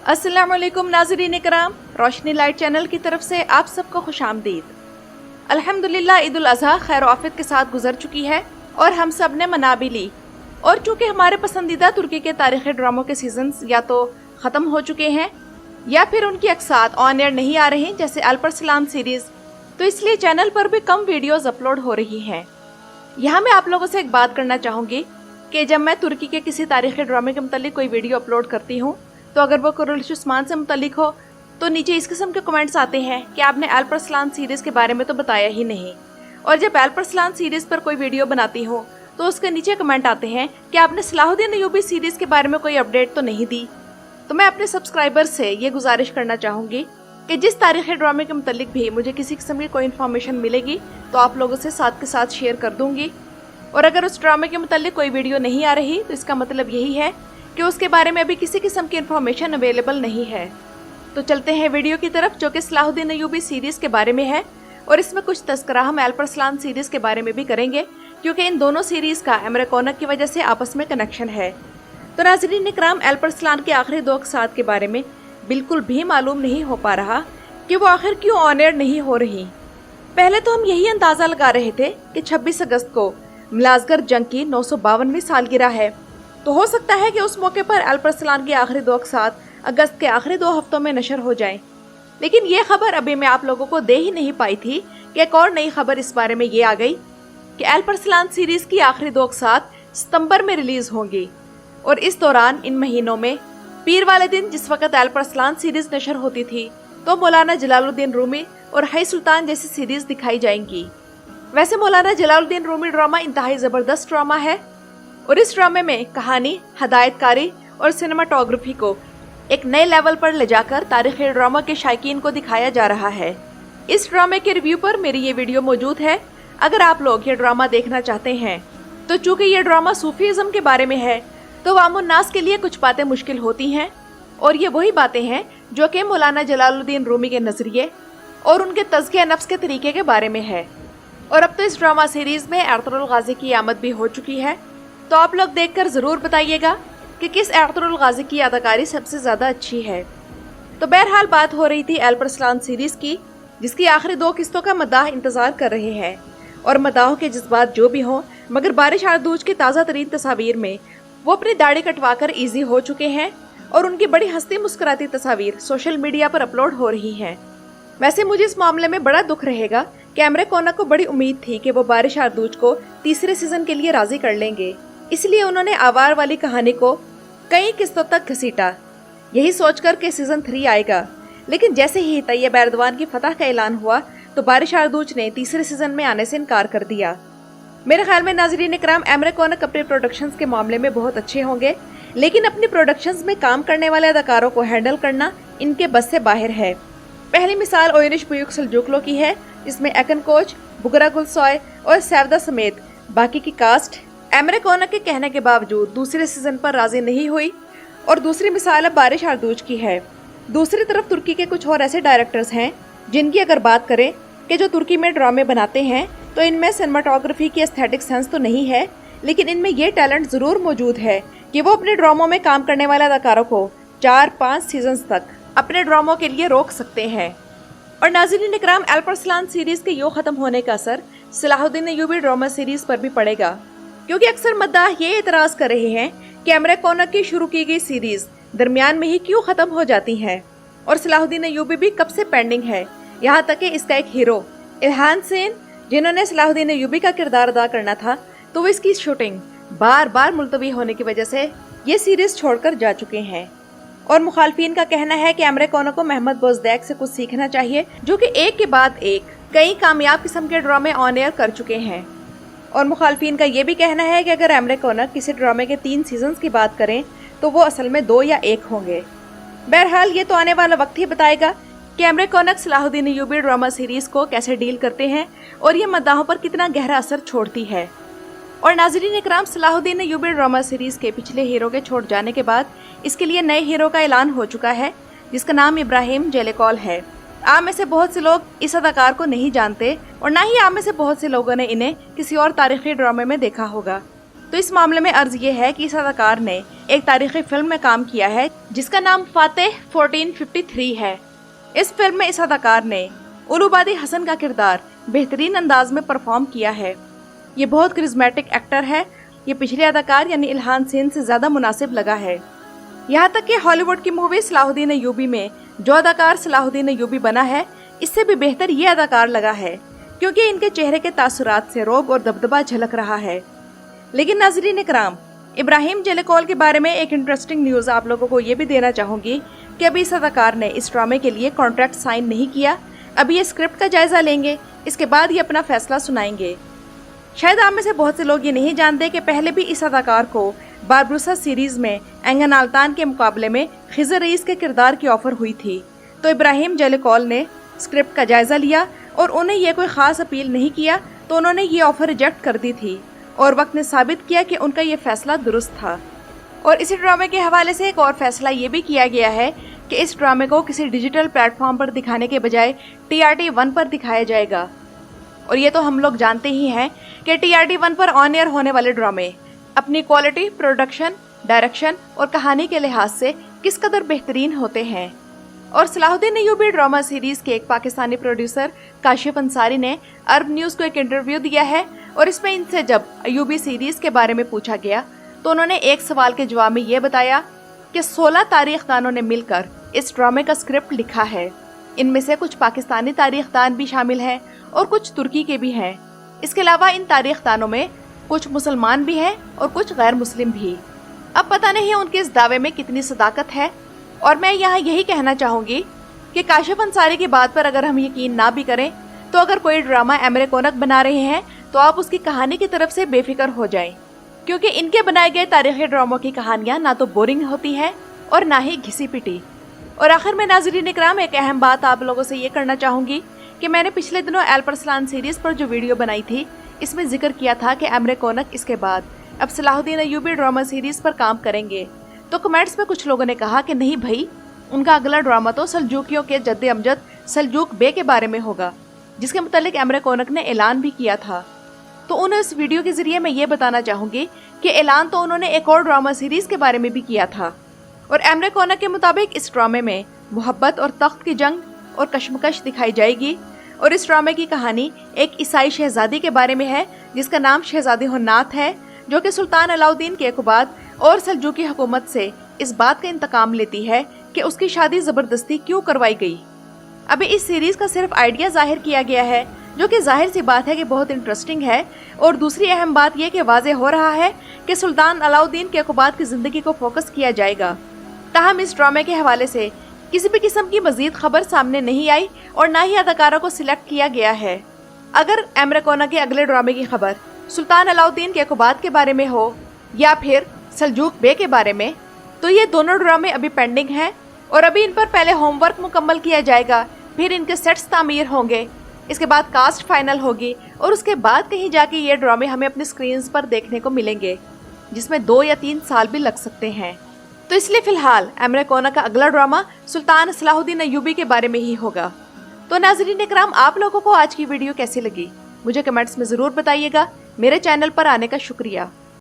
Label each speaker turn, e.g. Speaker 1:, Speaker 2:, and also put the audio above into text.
Speaker 1: अस्सलाम वालेकुम नाज़रीन इकराम, रोशनी लाइट चैनल की तरफ से आप सबको खुश आमदीद। अल्हम्दुलिल्लाह ईद उल अज़हा खैर आफियत के साथ गुजर चुकी है और हम सब ने मना भी ली। और चूँकि हमारे पसंदीदा तुर्की के तारीख़ी ड्रामों के सीजन्स या तो ख़त्म हो चुके हैं या फिर उनकी अक्सात ऑन एयर नहीं आ रही जैसे अल्परसलान सीरीज़, तो इसलिए चैनल पर भी कम वीडियोज़ अपलोड हो रही हैं। यहाँ मैं आप लोगों से एक बात करना चाहूँगी कि जब मैं तुर्की के किसी तारीख़ी ड्रामे के मुतालिक कोई वीडियो अपलोड करती हूँ तो अगर वो कुरैश उस्मान से मुतालिक हो तो नीचे इस किस्म के कमेंट्स आते हैं कि आपने अल्परसलान सीरीज़ के बारे में तो बताया ही नहीं। और जब अल्परसलान सीरीज़ पर कोई वीडियो बनाती हूँ तो उसके नीचे कमेंट आते हैं कि आपने सलाहुद्दीन अय्यूबी सीरीज़ के बारे में कोई अपडेट तो नहीं दी। तो मैं अपने सब्सक्राइबर से ये गुजारिश करना चाहूँगी कि जिस तारीख़ी ड्रामे के मुतालिक भी मुझे किसी किस्म की कोई इन्फॉर्मेशन मिलेगी तो आप लोगों से साथ के साथ शेयर कर दूँगी। और अगर उस ड्रामे के मुतालिक कोई वीडियो नहीं आ रही तो इसका मतलब यही है कि उसके बारे में अभी किसी किस्म की इन्फॉर्मेशन अवेलेबल नहीं है। तो चलते हैं वीडियो की तरफ जो कि सलाहुद्दीन अय्यूबी सीरीज़ के बारे में है और इसमें कुछ तस्करा हम अल्परसलान सीरीज़ के बारे में भी करेंगे क्योंकि इन दोनों सीरीज़ का एमरे कोनक की वजह से आपस में कनेक्शन है। तो नाज़रीन इकराम, अल्परसलान के आखिरी दो अक़सात के बारे में बिल्कुल भी मालूम नहीं हो पा रहा कि वो आखिर क्यों ऑन एयर नहीं हो रही। पहले तो हम यही अंदाज़ा लगा रहे थे कि 26 अगस्त को मलाज़गर जंग की 952वीं सालगिरह है, तो हो सकता है कि उस मौके पर अल्परसलान के आखिरी दो अक़सात अगस्त के आखिरी 2 हफ्तों में नशर हो जाएं। लेकिन ये खबर अभी मैं आप लोगों को दे ही नहीं पाई थी कि एक और नई खबर इस बारे में ये आ गई कि अल्परसलान सीरीज़ की आखिरी 2 अक़सात सितंबर में रिलीज़ होंगी। और इस दौरान इन महीनों में पीर वाले दिन जिस वक़्त अल्परसलान सीरीज़ नशर होती थी तो मौलाना जलालुद्दीन रूमी और हाई सुल्तान जैसी सीरीज़ दिखाई जाएंगी। वैसे मौलाना जलालुद्दीन रूमी ड्रामा इंतहाई ज़बरदस्त ड्रामा है और इस ड्रामे में कहानी, हदायतकारी और सिनेमाटोग्राफी को एक नए लेवल पर ले जाकर तारीख़ी ड्रामा के शायकीन को दिखाया जा रहा है। इस ड्रामे के रिव्यू पर मेरी ये वीडियो मौजूद है। अगर आप लोग ये ड्रामा देखना चाहते हैं तो चूँकि ये ड्रामा सूफीज़म के बारे में है तो वामुन्नास के लिए कुछ बातें मुश्किल होती हैं और ये वही बातें हैं जो कि मौलाना जलालुद्दीन रूमी के नज़रिए और उनके तज़किया नफ्स के तरीके के बारे में है। और अब तो इस ड्रामा सीरीज़ में अर्तुगरुल गाज़ी की आमद भी हो चुकी है, तो आप लोग देखकर ज़रूर बताइएगा कि किस अर्तुगरुल गाज़ी की अदाकारी सबसे ज़्यादा अच्छी है। तो बहरहाल बात हो रही थी अल्परसलान सीरीज़ की, जिसकी आखिरी 2 किस्तों का मदाह इंतज़ार कर रहे हैं। और मदाहों के जज्बात जो भी हों, मगर बारिश आरदूज की ताज़ा तरीन तस्वीर में वो अपनी दाढ़ी कटवा कर ईजी हो चुके हैं और उनकी बड़ी हंसती मुस्कुराती तस्वीर सोशल मीडिया पर अपलोड हो रही हैं। वैसे मुझे इस मामले में बड़ा दुख रहेगा कि एमरे कोनक को बड़ी उम्मीद थी कि वो बारिश आरदूज को तीसरे सीजन के लिए राजी कर लेंगे, इसलिए उन्होंने आवार वाली कहानी को कई किस्तों तक घसीटा, यही सोचकर कि सीजन 3 आएगा। लेकिन जैसे ही तैयब एर्दवान की फतह का ऐलान हुआ तो बारिश आरदूज ने तीसरे सीजन में आने से इनकार कर दिया। मेरे ख्याल में नाज़रीन इकराम, एमरे कोनक अपने प्रोडक्शंस के मामले में बहुत अच्छे होंगे, लेकिन अपनी प्रोडक्शंस में काम करने वाले अदाकारों को हैंडल करना इनके बस से बाहर है। पहली मिसाल ओयनिश बुयुक सल्जूकलो की है, जिसमें एकन कोच, बुगरा गुलसॉय और सैवदा समेत बाकी की कास्ट एमरे कोनक के कहने के बावजूद दूसरे सीजन पर राजी नहीं हुई। और दूसरी मिसाल अब बारिश आरदूज की है। दूसरी तरफ तुर्की के कुछ और ऐसे डायरेक्टर्स हैं जिनकी अगर बात करें कि जो तुर्की में ड्रामे बनाते हैं तो इनमें सिनेमाटोग्राफी की एस्थेटिक सेंस तो नहीं है, लेकिन इनमें ये टैलेंट ज़रूर मौजूद है कि वो अपने ड्रामों में काम करने वाले अदाकारों को 4-5 सीजन्स तक अपने ड्रामों के लिए रोक सकते हैं। और नाज़रीन इकराम, अल्परसलान सीरीज़ के यूँ ख़त्म होने का असर सलाहुद्दीन अय्यूबी ड्रामा सीरीज़ पर भी पड़ेगा, क्योंकि अक्सर मद्दाह ये एतराज़ कर रहे हैं कि एमरे कोनक की शुरू की गई सीरीज़ दरमियान में ही क्यों ख़त्म हो जाती है और सलाहुद्दीन अय्यूबी भी कब से पेंडिंग है। यहाँ तक कि इसका एक हीरो इल्हान सेन, जिन्होंने सलाहुद्दीन अय्यूबी का किरदार अदा करना था, तो वो इसकी शूटिंग बार बार मुलतवी होने की वजह से ये सीरीज़ छोड़कर जा चुके हैं। और मुखालफिन का कहना है कि एमरे कोनक को महमद बोज़दैक से कुछ सीखना चाहिए, जो कि एक के बाद एक कई कामयाब किस्म के ड्रामे ऑन एयर कर चुके हैं। और मुखालफिन का ये भी कहना है कि अगर एमरे कोनक किसी ड्रामे के 3 सीजन्स की बात करें तो वो असल में 2 या 1 होंगे। बहरहाल ये तो आने वाला वक्त ही बताएगा कि Emre Konuk Salahuddin Ayyubi drama series को कैसे डील करते हैं और ये मद्दाहों पर कितना गहरा असर छोड़ती है। और नाज़रीन इकराम, सलाहुद्दीन अय्यूबी ड्रामा सीरीज़ के पिछले हीरो के छोड़ जाने के बाद इसके लिए नए हीरो का ऐलान हो चुका है, जिसका नाम इब्राहिम जेलेकॉल है। आप में से बहुत से लोग इस अदाकार को नहीं जानते और ना ही आप में से बहुत से लोगों ने इन्हें किसी और तारीख़ी ड्रामे में देखा होगा। तो इस मामले में अर्ज ये है कि इस अदाकार ने एक तारीखी फिल्म में काम किया है जिसका नाम फातेह 1453 है। इस फिल्म में इस अदाकार ने उलूबादी हसन का किरदार बेहतरीन अंदाज में परफॉर्म किया है। ये बहुत करिश्मेटिक एक्टर है। ये पिछले अदाकार यानी इल्हान सेन से ज़्यादा मुनासिब लगा है। यहाँ तक कि हॉलीवुड की मूवी सलाहुद्दीन अय्यूबी में जो अदाकार सलाहुद्दीन अय्यूबी बना है, इससे भी बेहतर ये अदाकार लगा है, क्योंकि इनके चेहरे के तासुरात से रौब और दबदबा झलक रहा है। लेकिन नाज़रीन इकराम, इब्राहिम जेलेकॉल के बारे में एक इंटरेस्टिंग न्यूज़ आप लोगों को ये भी देना चाहूँगी कि अभी इस अदाकार ने इस ड्रामे के लिए कॉन्ट्रैक्ट साइन नहीं किया। अभी ये स्क्रिप्ट का जायज़ा लेंगे, इसके बाद ये अपना फैसला सुनाएंगे। शायद आप में से बहुत से लोग ये नहीं जानते कि पहले भी इस अदाकार को बारबरूसा सीरीज़ में एंगन आल्तान के मुकाबले में खिज़र रईस के किरदार की ऑफ़र हुई थी। तो इब्राहिम जेलेकॉल ने स्क्रिप्ट का जायज़ा लिया और उन्हें यह कोई ख़ास अपील नहीं किया, तो उन्होंने ये ऑफ़र रिजेक्ट कर दी थी और वक्त ने साबित किया कि उनका ये फ़ैसला दुरुस्त था। और इसी ड्रामे के हवाले से एक और फैसला ये भी किया गया है कि इस ड्रामे को किसी डिजिटल प्लेटफॉर्म पर दिखाने के बजाय TRT1 पर दिखाया जाएगा। और ये तो हम लोग जानते ही हैं कि TRT1 पर ऑन एयर होने वाले ड्रामे अपनी क्वालिटी, प्रोडक्शन, डायरेक्शन और कहानी के लिहाज से किस कदर बेहतरीन होते हैं। और सलाहुद्दीन अय्यूबी ड्रामा सीरीज़ के एक पाकिस्तानी प्रोड्यूसर काशिफ अंसारी ने अरब न्यूज़ को एक इंटरव्यू दिया है और इसमें इनसे जब अय्यूबी सीरीज़ के बारे में पूछा गया तो उन्होंने एक सवाल के जवाब में ये बताया कि 16 तारीखदानों ने मिलकर इस ड्रामे का स्क्रिप्ट लिखा है। इनमें से कुछ पाकिस्तानी तारीखदान भी शामिल हैं और कुछ तुर्की के भी हैं। इसके अलावा इन तारीखदानों में कुछ मुसलमान भी हैं और कुछ गैर मुस्लिम भी। अब पता नहीं उनके इस दावे में कितनी सदाकत है, और मैं यहाँ यही कहना चाहूँगी कि काशिफ अंसारी की बात पर अगर हम यकीन ना भी करें तो अगर कोई ड्रामा एमरे कोनक बना रहे हैं तो आप उसकी कहानी की तरफ से बेफिक्र हो जाएं, क्योंकि इनके बनाए गए तारीखी ड्रामों की कहानियाँ ना तो बोरिंग होती हैं और ना ही घिसी पिटी। और आखिर में नाज़रीन इकराम, एक अहम बात आप लोगों से ये करना चाहूँगी कि मैंने पिछले दिनों एल्परसलान सीरीज़ पर जो वीडियो बनाई थी, इसमें जिक्र किया था कि एमरे कोनक इसके बाद अब सलाहुद्दीन अय्यूबी ड्रामा सीरीज़ पर काम करेंगे। तो कमेंट्स में कुछ लोगों ने कहा कि नहीं भाई, उनका अगला ड्रामा तो सल्जूकियों के जद्दे अमजद सल्जूक बे के बारे में होगा, जिसके मुतालिक एमरे कोनक ने ऐलान भी किया था। तो उन्हें इस वीडियो के ज़रिए मैं ये बताना चाहूँगी कि ऐलान तो उन्होंने एक और ड्रामा सीरीज़ के बारे में भी किया था। और एमरे कोनक के मुताबिक इस ड्रामे में मोहब्बत और तख्त की जंग और कशमकश दिखाई जाएगी। और इस ड्रामे की कहानी एक ईसाई शहजादी के बारे में है जिसका नाम शहजादी हुन्नात है, जो कि सुल्तान अलाउद्दीन के कुबाद और सल्जूकी हुकूमत से इस बात का इंतकाम लेती है कि उसकी शादी ज़बरदस्ती क्यों करवाई गई। अभी इस सीरीज़ का सिर्फ आइडिया जाहिर किया गया है, जो कि जाहिर सी बात है कि बहुत इंटरेस्टिंग है। और दूसरी अहम बात यह कि वाज़ेह हो रहा है कि सुल्तान अलाउद्दीन के कुबाद की ज़िंदगी को फोकस किया जाएगा। ताहम इस ड्रामे के हवाले से किसी भी किस्म की मज़ीद खबर सामने नहीं आई और ना ही अदाकारों को सिलेक्ट किया गया है। अगर एमरे कोनक के अगले ड्रामे की खबर सुल्तान अलाउद्दीन के कुबाद के बारे में हो या फिर सल्जूक बे के बारे में, तो ये दोनों ड्रामे अभी पेंडिंग हैं और अभी इन पर पहले होमवर्क मुकम्मल किया जाएगा, फिर इनके सेट्स तामीर होंगे, इसके बाद कास्ट फाइनल होगी और उसके बाद कहीं जाके ये ड्रामे हमें अपनी स्क्रीन्स पर देखने को मिलेंगे, जिसमें 2 या 3 साल भी लग सकते हैं। तो इसलिए फ़िलहाल एमरे कोनक का अगला ड्रामा सुल्तान सलाहुद्दीन अय्यूबी के बारे में ही होगा। तो नाज़रीन इकराम, आप लोगों को आज की वीडियो कैसी लगी मुझे कमेंट्स में ज़रूर बताइएगा। मेरे चैनल पर आने का शुक्रिया।